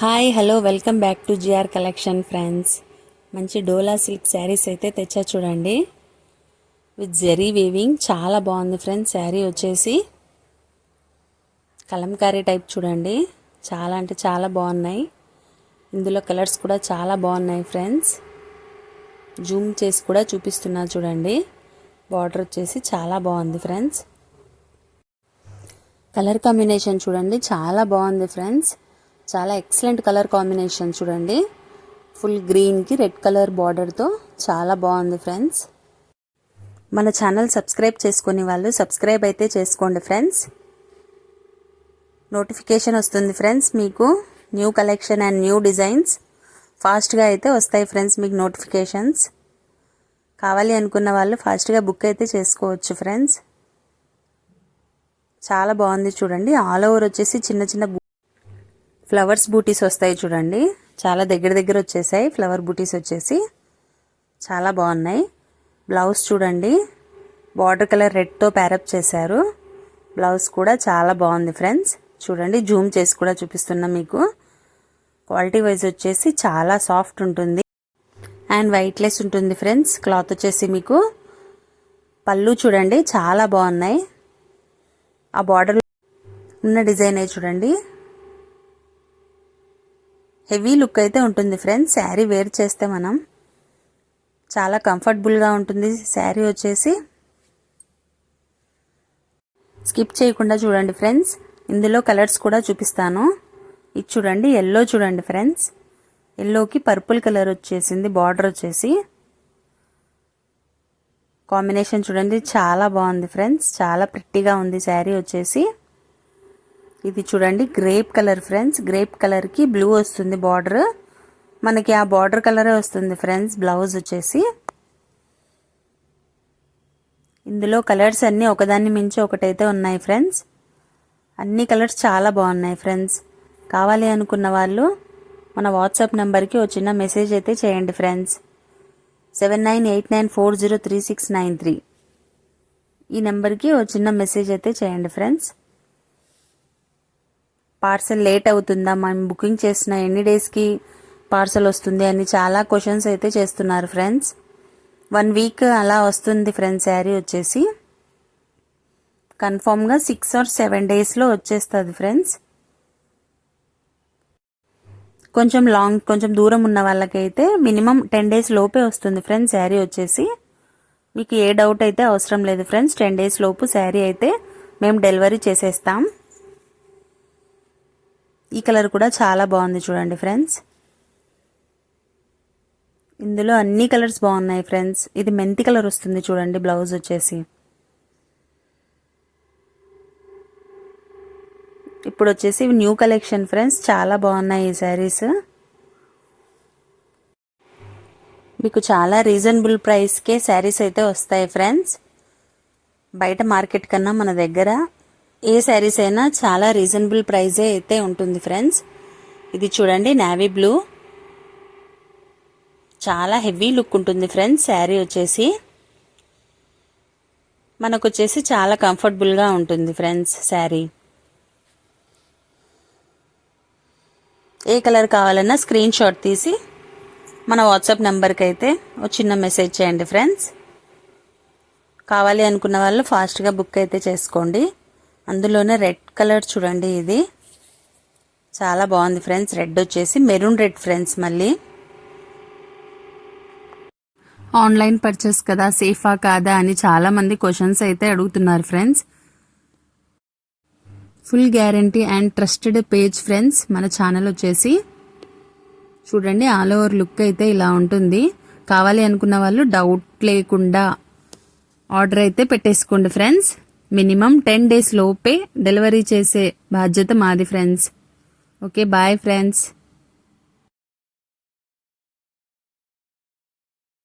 Hi hello welcome back to GR collection friends. మంచి డోలా silk saris అయితే తెచ్చా చూడండి. విత్ జెరీ వీవింగ్ చాలా బాగుంది ఫ్రెండ్స్. శారీ వచ్చేసి కలంకారీ టైప్ చూడండి. చాలా అంటే చాలా బాగున్నాయి. ఇందులో కలర్స్ కూడా చాలా బాగున్నాయి ఫ్రెండ్స్. జూమ్ చేసి కూడా చూపిస్తున్నా చూడండి. బార్డర్ వచ్చేసి చాలా బాగుంది ఫ్రెండ్స్. కలర్ కాంబినేషన్ చూడండి చాలా బాగుంది ఫ్రెండ్స్. చాలా ఎక్సలెంట్ కలర్ కాంబినేషన్ చూడండి. ఫుల్ గ్రీన్కి రెడ్ కలర్ బార్డర్తో చాలా బాగుంది ఫ్రెండ్స్. మన ఛానల్ సబ్స్క్రైబ్ చేసుకునే వాళ్ళు సబ్స్క్రైబ్ అయితే చేసుకోండి ఫ్రెండ్స్. నోటిఫికేషన్ వస్తుంది ఫ్రెండ్స్. మీకు new collection and new designs ఫాస్ట్గా అయితే వస్తాయి ఫ్రెండ్స్. మీకు నోటిఫికేషన్స్ కావాలి అనుకున్న వాళ్ళు ఫాస్ట్గా బుక్ అయితే చేసుకోవచ్చు ఫ్రెండ్స్. చాలా బాగుంది చూడండి. ఆల్ ఓవర్ వచ్చేసి చిన్న చిన్న ఫ్లవర్స్ బూటీస్ వస్తాయి చూడండి. చాలా దగ్గర వచ్చేసాయి ఫ్లవర్ బూటీస్ వచ్చేసి చాలా బాగున్నాయి. బ్లౌజ్ చూడండి, బార్డర్ కలర్ రెడ్తో ప్యారప్ చేశారు. బ్లౌజ్ కూడా చాలా బాగుంది ఫ్రెండ్స్. చూడండి జూమ్ చేసి కూడా చూపిస్తున్నా మీకు. క్వాలిటీ వైజ్ వచ్చేసి చాలా సాఫ్ట్ ఉంటుంది అండ్ వెయిట్లెస్ ఉంటుంది ఫ్రెండ్స్. క్లాత్ వచ్చేసి మీకు పళ్ళు చూడండి చాలా బాగున్నాయి. ఆ బార్డర్ ఉన్న డిజైన్ అయి చూడండి. హెవీ లుక్ అయితే ఉంటుంది ఫ్రెండ్స్. శారీ వేర్ చేస్తే మనం చాలా కంఫర్టబుల్గా ఉంటుంది. శారీ వచ్చేసి స్కిప్ చేయకుండా చూడండి ఫ్రెండ్స్. ఇందులో కలర్స్ కూడా చూపిస్తాను. ఇది చూడండి ఎల్లో చూడండి ఫ్రెండ్స్. ఎల్లోకి పర్పుల్ కలర్ వచ్చేసింది. బార్డర్ వచ్చేసి కాంబినేషన్ చూడండి చాలా బాగుంది ఫ్రెండ్స్. చాలా ప్రిట్టిగా ఉంది శారీ వచ్చేసి. ఇది చూడండి గ్రేప్ కలర్ ఫ్రెండ్స్. గ్రేప్ కలర్కి బ్లూ వస్తుంది బార్డర్. మనకి ఆ బార్డర్ కలరే వస్తుంది ఫ్రెండ్స్. బ్లౌజ్ వచ్చేసి ఇందులో కలర్స్ అన్నీ ఒకదాన్ని మించి ఒకటైతే ఉన్నాయి ఫ్రెండ్స్. అన్ని కలర్స్ చాలా బాగున్నాయి ఫ్రెండ్స్. కావాలి అనుకున్న వాళ్ళు మన వాట్సాప్ నెంబర్కి ఒక చిన్న మెసేజ్ అయితే చేయండి ఫ్రెండ్స్. 7989403693 ఈ నెంబర్కి ఒక చిన్న మెసేజ్ అయితే చేయండి ఫ్రెండ్స్. పార్సల్ లేట్ అవుతుందా, మేము బుకింగ్ చేసిన ఎన్ని డేస్కి పార్సల్ వస్తుంది అని చాలా క్వశ్చన్స్ అయితే చేస్తున్నారు ఫ్రెండ్స్. 1 వీక్ అలా వస్తుంది ఫ్రెండ్స్. శారీ వచ్చేసి కన్ఫామ్గా 6 or 7 డేస్లో వచ్చేస్తుంది ఫ్రెండ్స్. కొంచెం దూరం ఉన్న వాళ్ళకైతే మినిమం 10 డేస్ లోపే వస్తుంది ఫ్రెండ్స్. శారీ వచ్చేసి మీకు ఏ డౌట్ అయితే అవసరం లేదు ఫ్రెండ్స్. 10 డేస్ లోపు శారీ అయితే మేము డెలివరీ చేసేస్తాం. ఈ కలర్ కూడా చాలా బాగుంది చూడండి ఫ్రెండ్స్. ఇందులో అన్ని కలర్స్ బాగున్నాయి ఫ్రెండ్స్. ఇది మెంతి కలర్ వస్తుంది చూడండి. బ్లౌజ్ వచ్చేసి ఇప్పుడు వచ్చేసి న్యూ కలెక్షన్ ఫ్రెండ్స్. చాలా బాగున్నాయి ఈ శారీస్. మీకు చాలా రీజనబుల్ ప్రైస్కే శారీస్ అయితే వస్తాయి ఫ్రెండ్స్. బయట మార్కెట్ కన్నా మన దగ్గర ఏ శారీస్ అయినా చాలా రీజనబుల్ ప్రైజే అయితే ఉంటుంది ఫ్రెండ్స్. ఇది చూడండి నేవీ బ్లూ. చాలా హెవీ లుక్ ఉంటుంది ఫ్రెండ్స్. శారీ వచ్చేసి మనకు వచ్చేసి చాలా కంఫర్టబుల్గా ఉంటుంది ఫ్రెండ్స్. శారీ ఏ కలర్ కావాలన్నా స్క్రీన్ షాట్ తీసి మన వాట్సాప్ నెంబర్కి అయితే ఒక చిన్న మెసేజ్ చేయండి ఫ్రెండ్స్. కావాలి అనుకున్న వాళ్ళు ఫాస్ట్గా బుక్ అయితే చేసుకోండి. అందులోనే రెడ్ కలర్ చూడండి. ఇది చాలా బాగుంది ఫ్రెండ్స్. రెడ్ వచ్చేసి మెరూన్ రెడ్ ఫ్రెండ్స్. మళ్ళీ ఆన్లైన్ పర్చేస్ కదా, సేఫా కాదా అని చాలా మంది క్వశ్చన్స్ అయితే అడుగుతున్నారు friends. Full guarantee and trusted page friends. మన ఛానల్ వచ్చేసి చూడండి ఆల్ ఓవర్ లుక్ అయితే ఇలా ఉంటుంది. కావాలి అనుకున్న వాళ్ళు డౌట్ లేకుండా ఆర్డర్ అయితే పెట్టేసుకోండి ఫ్రెండ్స్. మినిమం 10 డేస్ లోపే డెలివరీ చేసే బాధ్యత మాది ఫ్రెండ్స్. Okay bye friends.